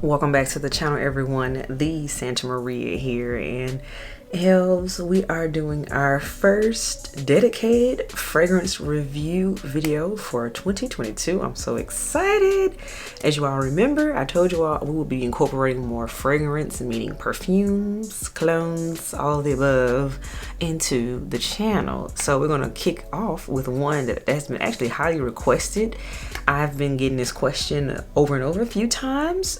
Welcome back to the channel, everyone. The Santa Maria here, and elves, we are doing our first dedicated fragrance review video for 2022. I'm so excited. As you all remember, I told you all we will be incorporating more fragrance, meaning perfumes, colognes, all of the above, into the channel. So we're going to kick off with one that has been actually highly requested. I've been getting this question over and over a few times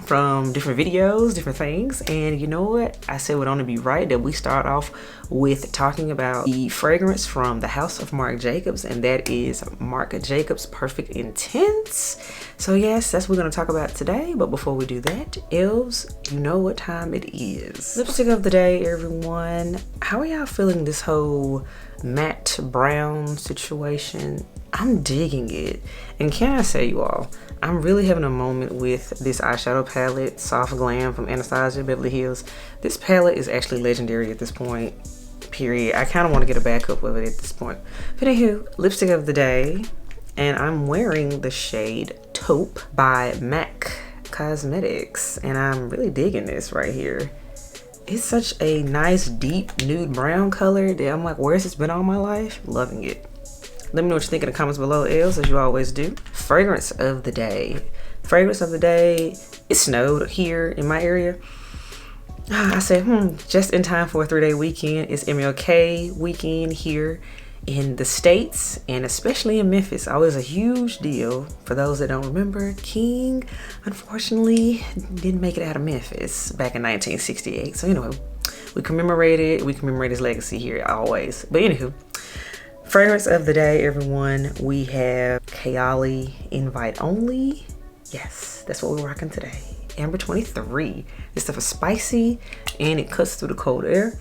from different videos, different things, and you know what? I said it would only be right that we start off with talking about the fragrance from the house of Marc Jacobs, and that is Marc Jacobs Perfect Intense. So yes, that's what we're going to talk about today. But before we do that, elves, you know what time it is. Lipstick of the day, everyone. How are y'all feeling this whole matte brown situation? I'm digging it. And can I say, you all, I'm really having a moment with this eyeshadow palette, Soft Glam from Anastasia Beverly Hills. This palette is actually legendary at this point, period. I kind of want to get a backup of it at this point. But anywho, lipstick of the day, and I'm wearing the shade Taupe by MAC Cosmetics, and I'm really digging this right here. It's such a nice deep nude brown color that I'm like, where's this been all my life? Loving it. Let me know what you think in the comments below, elves, as you always do. Fragrance of the day. Fragrance of the day. It snowed here in my area. I said, just in time for a 3-day weekend. It's MLK weekend here in the States, and especially in Memphis. Always a huge deal. For those that don't remember, King, unfortunately, didn't make it out of Memphis back in 1968. So anyway, we commemorate his legacy here always. But anywho, fragrance of the day, everyone, we have Kayali Invite Only. Yes, that's what we're rocking today. Amber 23. This stuff is spicy and it cuts through the cold air.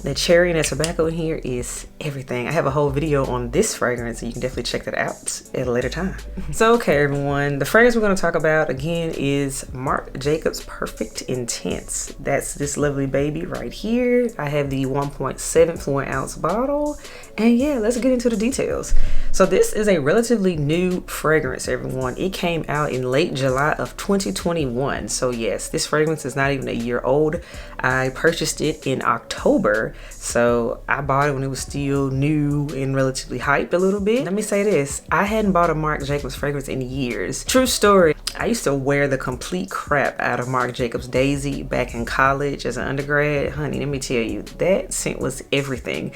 The cherry and the tobacco in here is everything. I have a whole video on this fragrance, so you can definitely check that out at a later time. So okay, everyone, the fragrance we're going to talk about again is Marc Jacobs Perfect Intense. That's this lovely baby right here. I have the 1.7 fluid ounce bottle, and yeah, let's get into the details. So this is a relatively new fragrance, everyone. It came out in late July of 2021. So yes, this fragrance is not even a year old. I purchased it in October. So I bought it when it was still new and relatively hyped a little bit. Let me say this, I hadn't bought a Marc Jacobs fragrance in years. True story, I used to wear the complete crap out of Marc Jacobs Daisy back in college as an undergrad. Honey, let me tell you, that scent was everything.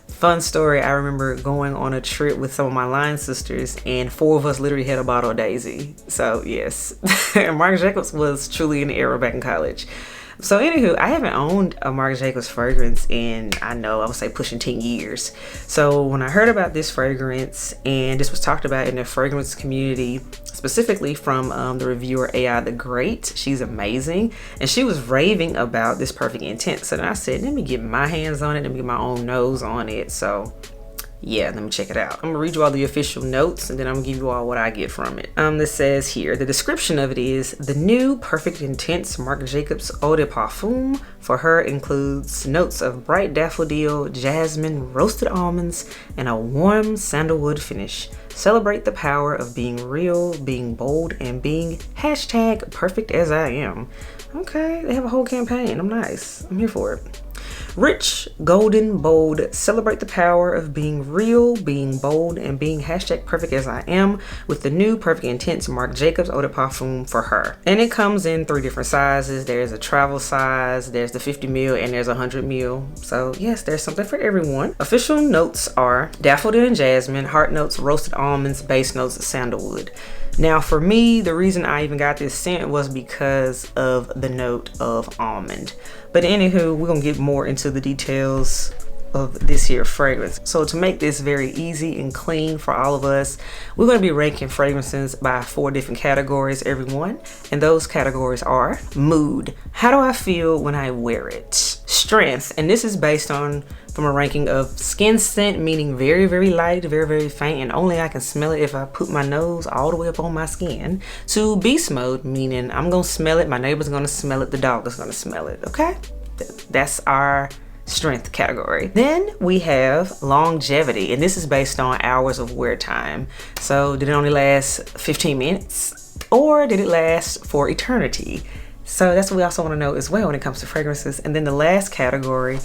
Fun story, I remember going on a trip with some of my line sisters, and 4 of us literally had a bottle of Daisy. So yes, Marc Jacobs was truly in the era back in college. So anywho, I haven't owned a Marc Jacobs fragrance in, I would say pushing 10 years. So when I heard about this fragrance, and this was talked about in the fragrance community, specifically from the reviewer AI the Great, she's amazing, and she was raving about this Perfect Intense. And I said, let me get my hands on it, let me get my own nose on it. So yeah, let me check it out. I'm gonna read you all the official notes, and then I'm gonna give you all what I get from it. This says here, the description of it is, the new Perfect Intense Marc Jacobs Eau de Parfum for her includes notes of bright daffodil, jasmine, roasted almonds, and a warm sandalwood finish. Celebrate the power of being real, being bold, and being #perfect as I am. Okay, they have a whole campaign. I'm nice. I'm here for it. Rich, golden, bold, celebrate the power of being real, being bold, and being #perfect as I am with the new Perfect Intense Marc Jacobs Eau de Parfum for her. And it comes in 3 different sizes. There's a travel size, there's the 50 ml, and there's a 100 ml. So yes, there's something for everyone. Official notes are daffodil and jasmine, heart notes, roasted almonds, base notes, sandalwood. Now for me, the reason I even got this scent was because of the note of almond. But anywho, we're gonna get more into the details of this here fragrance. So to make this very easy and clean for all of us, we're going to be ranking fragrances by 4 different categories, everyone. And those categories are mood. How do I feel when I wear it? Strength, and this is based on from a ranking of skin scent, meaning very, very light, very, very faint, and only I can smell it if I put my nose all the way up on my skin, to beast mode, meaning I'm gonna smell it, my neighbor's gonna smell it, the dog is gonna smell it, okay? That's our strength category. Then we have longevity, and this is based on hours of wear time. So did it only last 15 minutes? or did it last for eternity? So that's what we also want to know as well when it comes to fragrances. And then the last category,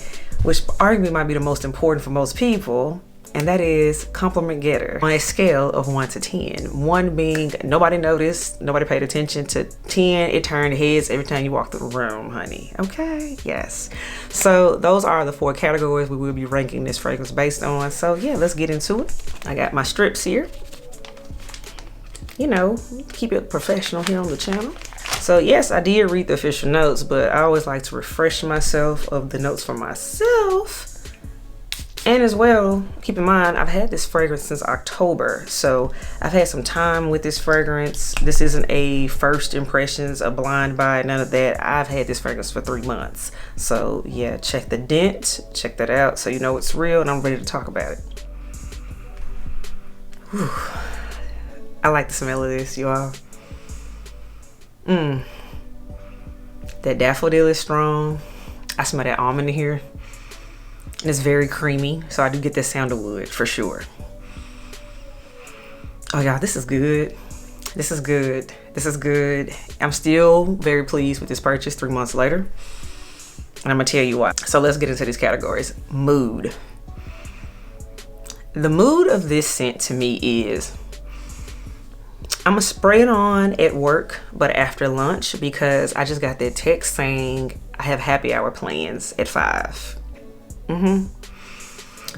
which arguably might be the most important for most people, and that is compliment getter on a scale of 1 to 10. 1 being nobody noticed, nobody paid attention, to 10, it turned heads every time you walk through the room, honey. Okay, yes. So those are the 4 categories we will be ranking this fragrance based on. So yeah, let's get into it. I got my strips here. You know, keep it professional here on the channel. So yes, I did read the official notes, but I always like to refresh myself of the notes for myself. And as well, keep in mind, I've had this fragrance since October. So I've had some time with this fragrance. This isn't a first impressions, a blind buy, none of that. I've had this fragrance for 3 months. So yeah, check the dent, check that out so you know it's real, and I'm ready to talk about it. Whew. I like the smell of this, y'all. That daffodil is strong. I smell that almond in here. And it's very creamy, so I do get this sandalwood for sure. Oh y'all, this is good. This is good. This is good. I'm still very pleased with this purchase 3 months later. And I'm gonna tell you why. So let's get into these categories. Mood. The mood of this scent to me is, I'm gonna spray it on at work, but after lunch, because I just got that text saying I have happy hour plans at 5.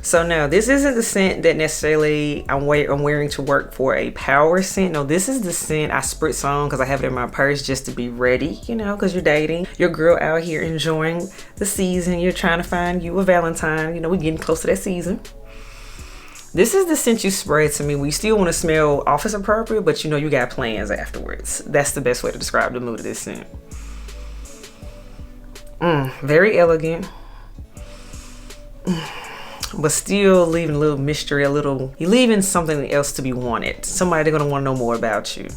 So now this isn't the scent that necessarily I'm wearing to work for a power scent. No, this is the scent I spritz on because I have it in my purse just to be ready, you know, because you're dating your girl out here enjoying the season. You're trying to find you a Valentine, you know, we're getting close to that season. This is the scent you spray to me. We still want to smell office appropriate, but you know you got plans afterwards. That's the best way to describe the mood of this scent. Very elegant. But still leaving a little mystery, you're leaving something else to be wanted. Somebody they're gonna want to know more about you.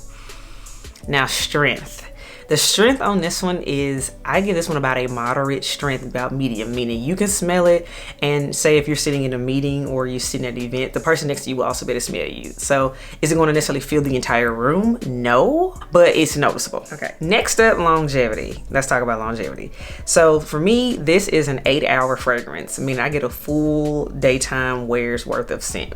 Now, strength. The strength on this one is, I give this one about a moderate strength, about medium, meaning you can smell it, and say if you're sitting in a meeting or you're sitting at an event, the person next to you will also be able to smell you. So is it going to necessarily fill the entire room? No, but it's noticeable. Okay, next up, longevity. Let's talk about longevity. So for me, this is an 8-hour fragrance. I mean, I get a full daytime wear's worth of scent.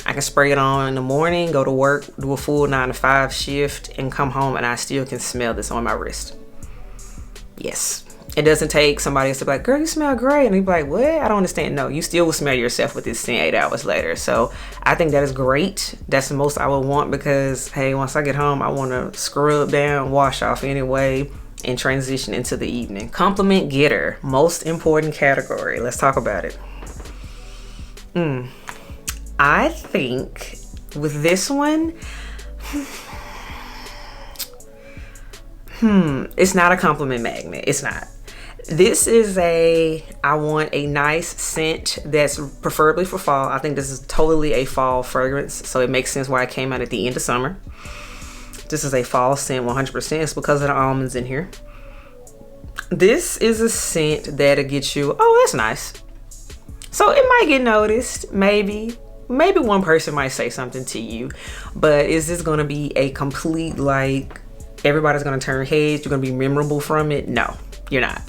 I can spray it on in the morning, go to work, do a full 9 to 5 shift, and come home and I still can smell this on my wrist. Yes. It doesn't take somebody else to be like, girl, you smell great. And you be like, what? I don't understand. No, you still will smell yourself with this scent 8 hours later. So I think that is great. That's the most I would want because, hey, once I get home, I want to scrub down, wash off anyway, and transition into the evening. Compliment getter, most important category. Let's talk about it. I think with this one, it's not a compliment magnet. It's not. This is I want a nice scent that's preferably for fall. I think this is totally a fall fragrance, so it makes sense why it came out at the end of summer. This is a fall scent 100%. It's because of the almonds in here. This is a scent that'll get you, oh, that's nice. So it might get noticed, maybe one person might say something to you, but is this gonna be a complete, like, everybody's gonna turn heads, you're gonna be memorable from it? No, you're not.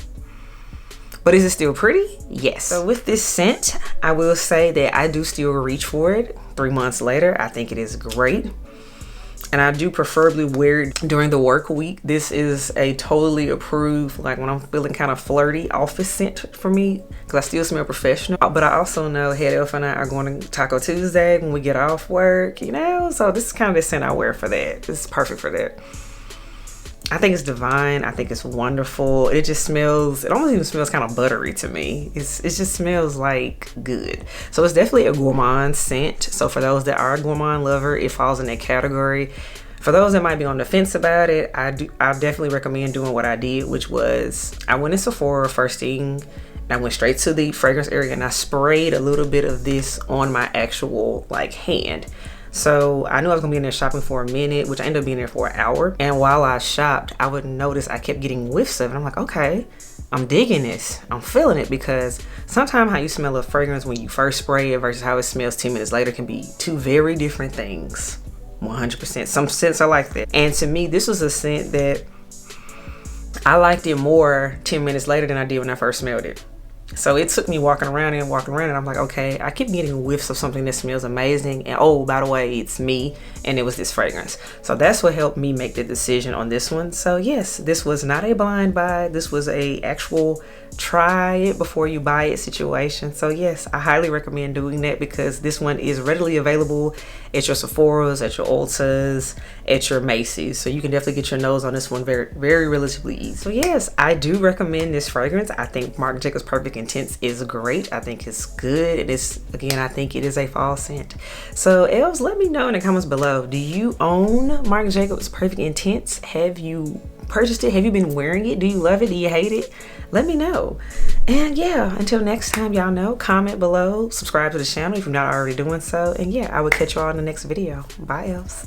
But is it still pretty? Yes. So with this scent, I will say that I do still reach for it 3 months later. I think it is great. And I do preferably wear it during the work week. This is a totally approved, like when I'm feeling kind of flirty, office scent for me, because I still smell professional. But I also know Head Elf and I are going to Taco Tuesday when we get off work, you know? So this is kind of the scent I wear for that. This is perfect for that. I think it's divine. I think it's wonderful. It just smells, it almost even smells kind of buttery to me. It just smells like good. So it's definitely a gourmand scent. So for those that are a gourmand lover, it falls in that category. For those that might be on the fence about it, I definitely recommend doing what I did, which was I went in Sephora first thing, and I went straight to the fragrance area and I sprayed a little bit of this on my actual like hand. So I knew I was gonna be in there shopping for a minute, which I ended up being there for an hour. And while I shopped, I would notice I kept getting whiffs of it. I'm like, okay, I'm digging this. I'm feeling it, because sometimes how you smell a fragrance when you first spray it versus how it smells 10 minutes later can be two very different things. 100%. Some scents are like that. And to me, this was a scent that I liked it more 10 minutes later than I did when I first smelled it. So it took me walking around and I'm like, okay, I keep getting whiffs of something that smells amazing, and oh, by the way, it's me, and it was this fragrance. So that's what helped me make the decision on this one. So yes, this was not a blind buy. This was a actual try it before you buy it situation. So yes, I highly recommend doing that, because this one is readily available at your Sephora's, at your Ulta's, at your Macy's. So you can definitely get your nose on this one very relatively easy. So yes, I do recommend this fragrance. I think Marc Jacobs Perfect Intense is great. I think it's good. It is, again, I think it is a fall scent. So elves, let me know in the comments below, do you own Marc Jacobs Perfect Intense? Have you purchased it? Have you been wearing it? Do you love it? Do you hate it? Let me know. And yeah, until next time, y'all know, comment below, subscribe to the channel if you're not already doing so, and yeah, I will catch y'all in the next video. Bye elves.